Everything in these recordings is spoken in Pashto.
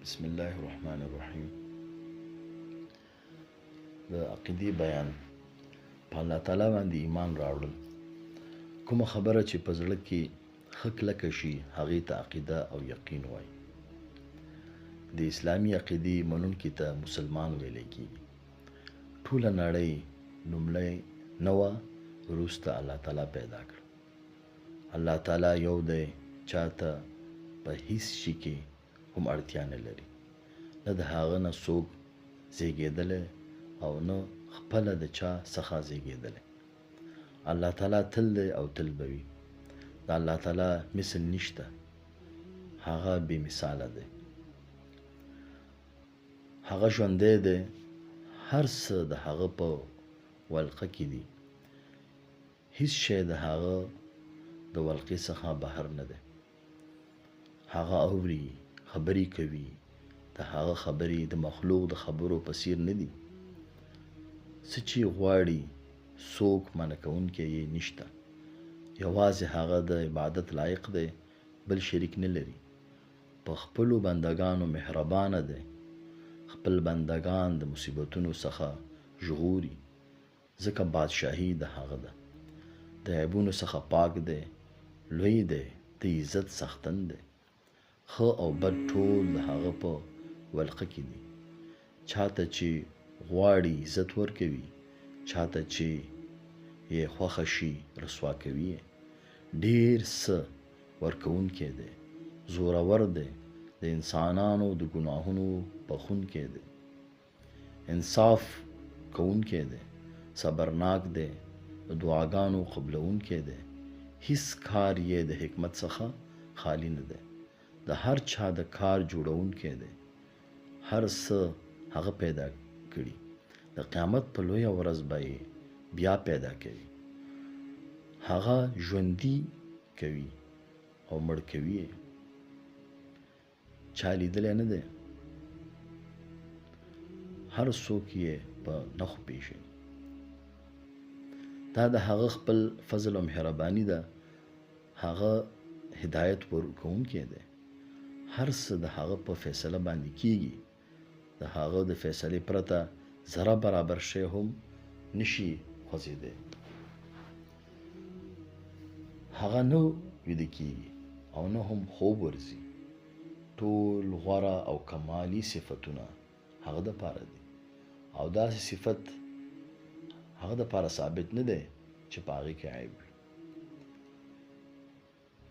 بسم الله الرحمن الرحیم. د عقیدې بیان. په الله تعالی باندې ایمان راوړل. کومه خبره چې په زړه کې ښه کلکه شي هغې ته عقیده او یقین وایي. د اسلامي عقیدې منونکي ته مسلمان ویلی کېږي. ټوله نړۍ لومړی نه وه، وروسته الله تعالی پیدا کړه. الله تعالی یو دی، چاته په هیڅ شي کې هم اړتیا نه لري. نه د هغه نه څوک زیږېدلی او نه خپله د چا څخه زیږېدلی. الله تعالی تل دی او تل به وي. د الله تعالی مثل نشته، هغه بې مثاله دی. هغه ژوندی دی، هر څه د هغه په ولقه کې دي. هیڅ شی د هغه د ولقې څخه بهر نه دی. هغه اوري، خبرې کوي. د هغه خبرې د مخلوق د خبرو په څیر نه دي. څه چې غواړي څوک منع کوونکی یې نشته. یوازې هغه د عبادت لایق دی، بل شریک نه لري. په خپلو بندګانو مهربانه دی. خپل بندگان د مصیبتونو څخه ژغوري، ځکه بادشاهي د هغه ده. د عیبونو څخه پاک دی، لوی دی، د عزت څښتن دی. ښه او بد ټول د هغه په ولقه کې دي. چاته چې غواړي عزت ورکوي، چاته چې یې خوښه شي رسوا کوي. ډېر څه ورکوونکی دی، زورور دی، د انسانانو د ګناهونو بخښونکی دی، انصاف کوونکی دی، صبرناک دی، د دعاګانو قبلونکی دی. هیڅ کار یې د حکمت څخه خالی نه دی. د هر چا د کار جوړونکی دی. هر څه هغه پیدا کړي. د قیامت په لویه ورځ به یې بیا پیدا کوي. هغه ژوندي کوي او مړ کوي یې. چا لیدلی نه دی. هر څوک یې په نښو پیژني. دا د هغه خپل فضل او مهرباني ده. هغه هدایت ورکوونکی دی. هر څه د هغه په فیصله باندې کیږي. د هغه د فیصلې پرته ذره برابر شی هم نشي خوځېدی. هغه نه ویده کیږي او نه هم خوب ورځي. ټول غوره او کمالي صفتونه هغه دپاره دي، او داسې صفت هغه دپاره ثابت نه دی چې په هغې کې عیب وي.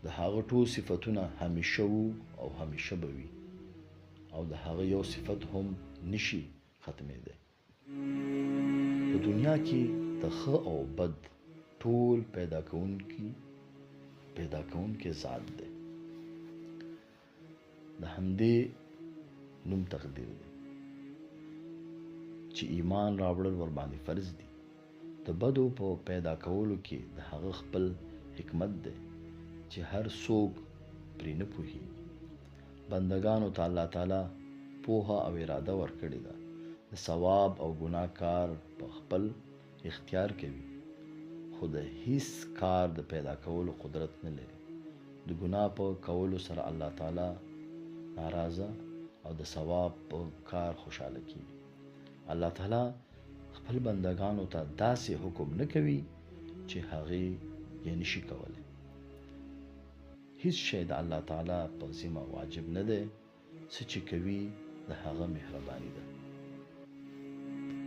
د هغه ټول صفتونه همیشه وو او همیشه به وي، او د هغه یو صفت هم نشي ختمېدی. په دنیا کې د ښه او بد ټول پیدا کوونکی ذات دی. د همدې نوم تقدیر دی چې ایمان راوړل ورباندې فرض دي. د بدو په پیدا کولو کې د هغه خپل حکمت دی چې هر څوک پرې نه پوهېږي. بندګانو ته الله تعالی پوهه او اراده ورکړې ده. د ثواب او ګناه کار په خپل اختیار کوي، خو د هیڅ کار د پیدا کولو قدرت نه لري. د ګناه په کولو سره الله تعالی ناراضه او د ثواب په کار خوشحاله کیږي. الله تعالی خپل بندگانو ته داسې حکم نه کوي چې هغې یې نشي کولی. هیڅ شی د الله تعالی په ذمه واجب نه دی. څه چې کوي د هغه مهرباني ده.